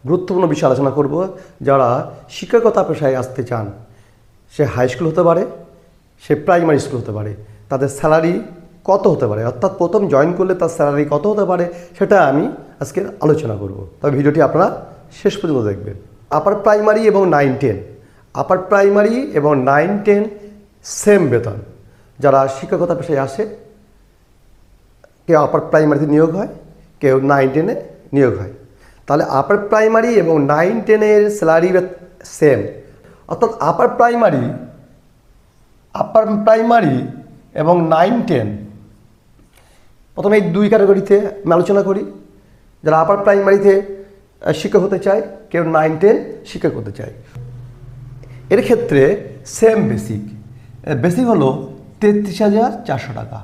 গুরুত্বপূর্ণ বিষয় আলোচনা করব। যারা শিক্ষকতা পেশায় আসতে চান, সে হাই স্কুল হতে পারে, সে প্রাইমারি স্কুল হতে পারে, তাদের স্যালারি কত হতে পারে, অর্থাৎ প্রথম জয়েন করলে তার স্যালারি কত হতে পারে, সেটা আমি আজকে আলোচনা করব। তবে ভিডিওটি আপনারা শেষ পর্যন্ত দেখবেন। আপার প্রাইমারি এবং 9-10, আপার প্রাইমারি এবং 9-10 সেম বেতন। যারা শিক্ষকতা পেশায় আসে, কেউ আপার প্রাইমারিতে নিয়োগ হয়, কেউ 9-10-এ নিয়োগ হয়। তাহলে আপার প্রাইমারি এবং 9-10-এর স্যালারি সেম, অর্থাৎ আপার প্রাইমারি এবং 9-10, প্রথমে এই দুই ক্যাটাগরিতে আমি আলোচনা করি। যারা আপার প্রাইমারিতে শিক্ষক হতে চায়, কেউ 9-10 শিক্ষক হতে চায়, এর ক্ষেত্রে সেম বেসিক হলো 33,400 টাকা।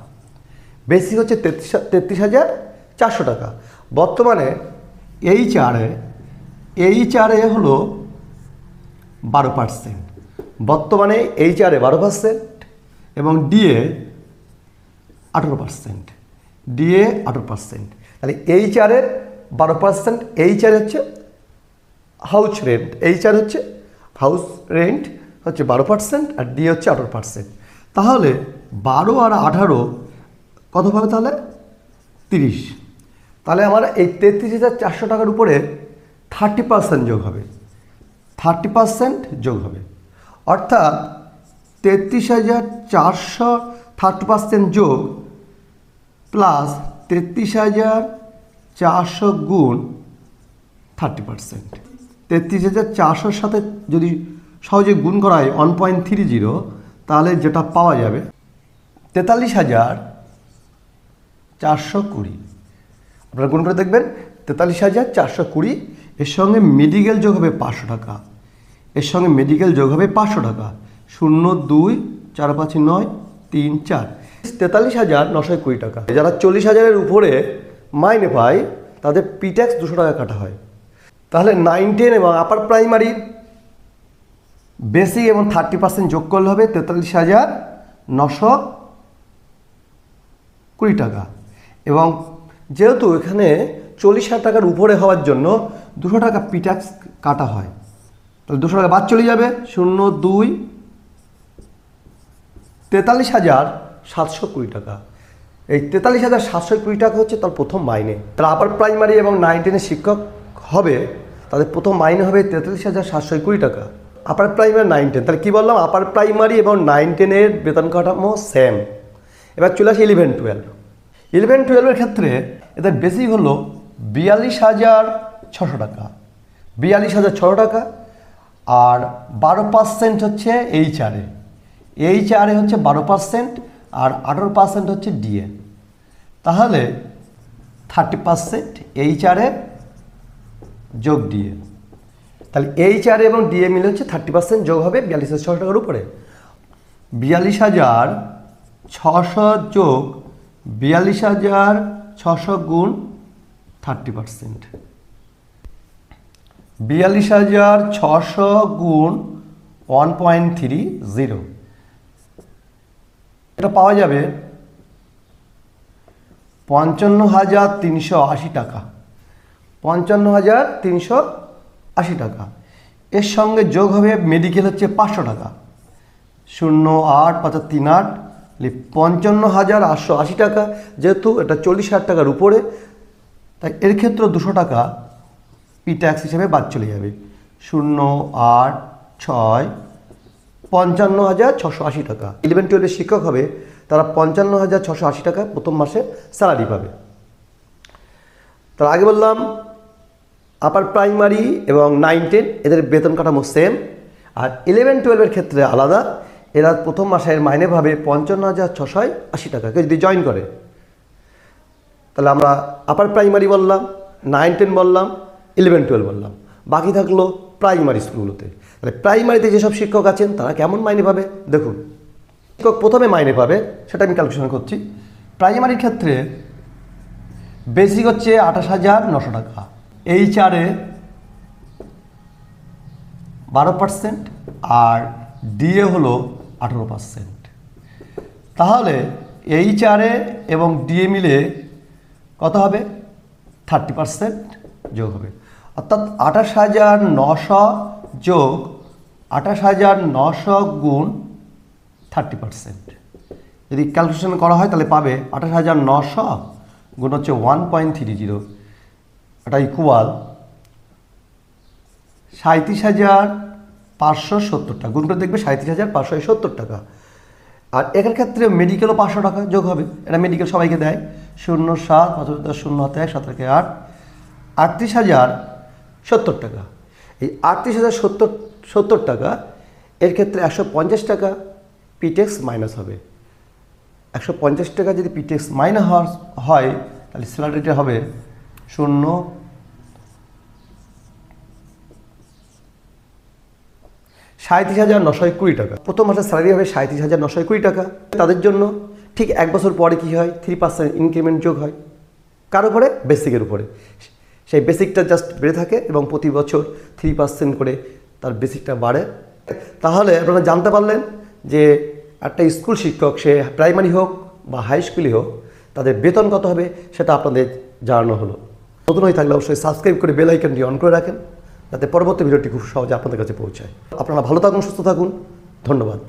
বেসিক হচ্ছে 33,400 টাকা। বর্তমানে এইচআরে হলো 12%, বর্তমানে এইচআরে 12% এবং ডিএ 18%। তাহলে এইচআরে 12%, এইচআর হচ্ছে হাউস রেন্ট, হাউস রেন্ট হচ্ছে 12% আর ডিএ হচ্ছে 18%। তাহলে 12 আর 18 কত হবে? তাহলে 30। তাহলে আমার এই 33,400 টাকার উপরে 30% যোগ হবে, 30% যোগ হবে, অর্থাৎ 33,400 30% যোগ প্লাস 33,400 গুণ 30%। 33,400-র সাথে যদি সহজে গুণ করা হয় 1.30, তাহলে যেটা পাওয়া যাবে 43,420। আপনারা গুণ করে দেখবেন 43,420। এর সঙ্গে মেডিকেল যোগ হবে 500 টাকা, এর সঙ্গে মেডিকেল যোগ হবে 500 টাকা। 0, 2, 4, 5, 9, 3, 4, 43,920 টাকা। যারা 40,000-এর উপরে মাইনে পায়, তাদের প্রিট্যাক্স 200 টাকা কাটা হয়। তাহলে 9-10 এবং আপার প্রাইমারি বেসিক এবং 30% যোগ করলে হবে 43,920 টাকা। এবং যেহেতু এখানে 40,000 টাকার উপরে হওয়ার জন্য 200 টাকা প্রিট্যাক্স কাটা হয়, তাহলে 200 টাকা বাদ চলে যাবে। 0, 2, 43,720 টাকা। এই 43,720 টাকা হচ্ছে তার প্রথম মাইনে। তারা আপার প্রাইমারি এবং 9-10-এর শিক্ষক হবে, তাদের প্রথম মাইনে হবে 43,720 টাকা। আপার প্রাইমারি 9-10, তাহলে কী বললাম? আপার প্রাইমারি এবং 9-10-এর বেতন কাঠামো সেম। এবার চলে আসে 11-12-এর ক্ষেত্রে এদের বেসিক হলো 42,600 টাকা, 42,600 টাকা। আর 12% হচ্ছে এইচআরে হচ্ছে 12% আর 18% হচ্ছে ডিএ। তাহলে 30% এইচআরে যোগ ডিএ। তাহলে এইচআরে এবং ডিএ মিলে হচ্ছে 30% যোগ হবে 42,600 টাকার উপরে। 42,600 যোগ 42,600 গুণ 30%, 42,600 গুণ 1.30, এটা পাওয়া যাবে 55,380 টাকা, 55,380 টাকা। এর সঙ্গে যোগ হবে মেডিকেল হচ্ছে 500 টাকা। 0, 8, 5, 3, 8, 55,880 টাকা। যেহেতু এটা 40,000 টাকার উপরে, তাই এর ক্ষেত্রে 200 টাকা প্রিট্যাক্স হিসেবে বাদ চলে যাবে। 0, 8, 6, 55,680 টাকা। 11-12-এর শিক্ষক হবে, তারা 55,680 টাকা প্রথম মাসে স্যালারি পাবে। তার আগে বললাম আপার প্রাইমারি এবং 9-10 এদের বেতন কাঠামো সেম। আর 11-12-এর ক্ষেত্রে আলাদা। এরা প্রথম মাসের মাইনে পাবে 55,680 টাকা কেউ যদি জয়েন করে। তাহলে আমরা আপার প্রাইমারি বললাম, 9-10 বললাম, 11-12 বললাম, বাকি থাকলো প্রাইমারি স্কুলগুলোতে। তাহলে প্রাইমারিতে যেসব শিক্ষক আছেন তারা কেমন মাইনে পাবে দেখুন। শিক্ষক প্রথমে মাইনে পাবে, সেটা আমি ক্যালকুলেশন করছি। প্রাইমারির ক্ষেত্রে বেসিক হচ্ছে 28,900 টাকা, এইচআরে 12% আর ডিএ হলো 18%। তাহলে এইচআরে এবং ডিএ মিলে কত হবে? 30% যোগ হবে, অর্থাৎ 28,900 যোগ 28,900 গুণ 30%। যদি ক্যালকুলেশন করা হয় তাহলে পাবে 28,900 গুণ হচ্ছে 1.30, এটা ইকুয়াল 37,570 টাকা। গুণ করে দেখবে 37,570 টাকা। আর এখান ক্ষেত্রে মেডিকেলও 500 টাকা যোগ হবে, এটা মেডিকেল সবাইকে দেয়। 07 0 হাতে 1 7 8 38,070 টাকা। এই 38,070 টাকা এর ক্ষেত্রে 150 টাকা পিটেক্স মাইনাস হবে। 150 টাকা যদি পিটেক্স মাইনাস হয় তাহলে স্যালারিটা হবে 37,920 টাকা। প্রথম মাসের স্যালারি হবে 37,920 টাকা। তাদের জন্য ঠিক 1 বছর পরে কী হয়, 3% ইনক্রিমেন্ট যোগ হয়। কার উপরে? বেসিকের উপরে। সেই বেসিকটা জাস্ট বেড়ে থাকে এবং প্রতি বছর 3% করে তার বেসিকটা বাড়ে। তাহলে আপনারা জানতে পারলেন যে একটা স্কুল শিক্ষক, সে প্রাইমারি হোক বা হাই স্কুলই হোক, তাদের বেতন কত হবে সেটা আপনাদের জানানো হলো। নতুন হয়ে থাকলে অবশ্যই সাবস্ক্রাইব করে বেল আইকনটি অন করে রাখেন, যাতে পরবর্তী ভিডিওটি খুব সহজে আপনাদের কাছে পৌঁছায়। আপনারা ভালো থাকুন, সুস্থ থাকুন, ধন্যবাদ।